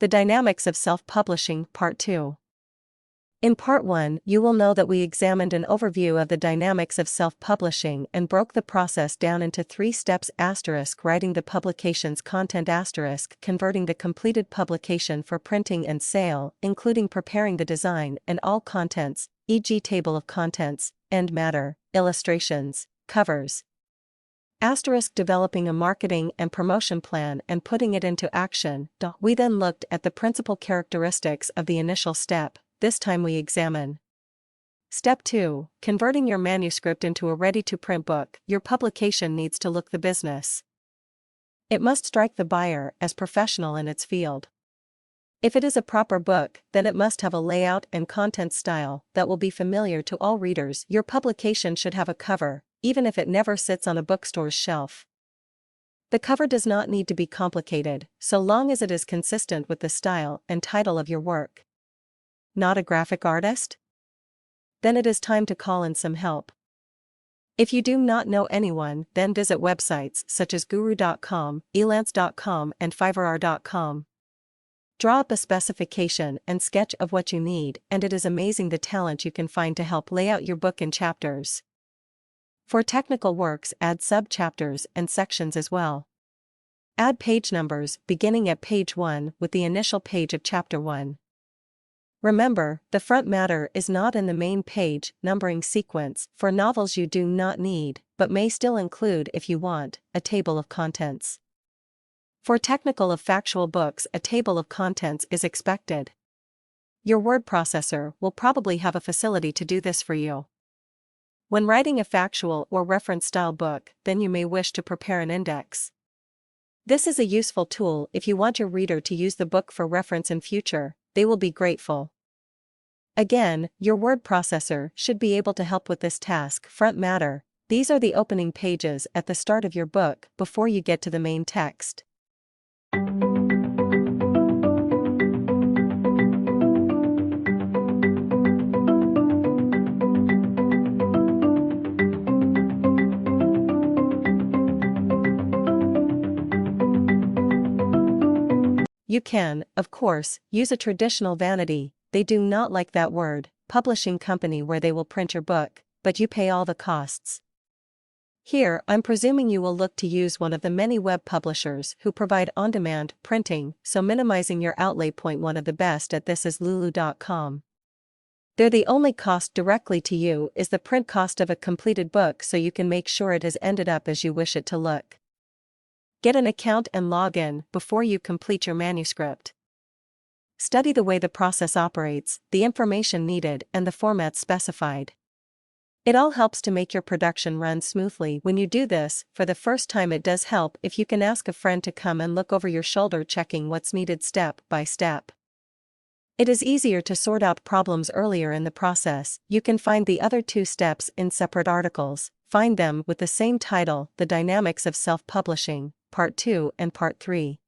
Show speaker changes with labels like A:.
A: The Dynamics of Self-Publishing, Part 2. In Part 1, you will know that we examined an overview of the dynamics of self-publishing and broke the process down into 3 steps: writing the publication's content, converting the completed publication for printing and sale, including preparing the design and all contents, e.g. table of contents, end matter, illustrations, covers. Developing a marketing and promotion plan and putting it into action. We then looked at the principal characteristics of the initial step. This time we examine Step 2, converting your manuscript into a ready-to-print book. Your publication needs to look the business. It must strike the buyer as professional in its field. If it is a proper book, then it must have a layout and content style that will be familiar to all readers. Your publication should have a cover, even if it never sits on a bookstore's shelf. The cover does not need to be complicated, so long as it is consistent with the style and title of your work. Not a graphic artist? Then it is time to call in some help. If you do not know anyone, then visit websites such as Guru.com, Elance.com, and Fiverr.com. Draw up a specification and sketch of what you need, and it is amazing the talent you can find to help lay out your book in chapters. For technical works, add sub-chapters and sections as well. Add page numbers, beginning at page 1 with the initial page of chapter 1. Remember, the front matter is not in the main page numbering sequence. For novels you do not need, but may still include if you want, a table of contents. For technical of factual books, a table of contents is expected. Your word processor will probably have a facility to do this for you. When writing a factual or reference-style book, then you may wish to prepare an index. This is a useful tool if you want your reader to use the book for reference in future. They will be grateful. Again, your word processor should be able to help with this task. Front matter. These are the opening pages at the start of your book before you get to the main text. You can, of course, use a traditional vanity. They do not like that word, publishing company, where they will print your book, but you pay all the costs. Here, I'm presuming you will look to use one of the many web publishers who provide on-demand printing, so minimizing your outlay. One of the best at this is Lulu.com. There, the only cost directly to you is the print cost of a completed book, so you can make sure it has ended up as you wish it to look. Get an account and log in before you complete your manuscript. Study the way the process operates, the information needed, and the formats specified. It all helps to make your production run smoothly. When you do this for the first time, it does help if you can ask a friend to come and look over your shoulder, checking what's needed step by step. It is easier to sort out problems earlier in the process. You can find the other 2 steps in separate articles. Find them with the same title, The Dynamics of Self-Publishing, Part 2 and Part 3.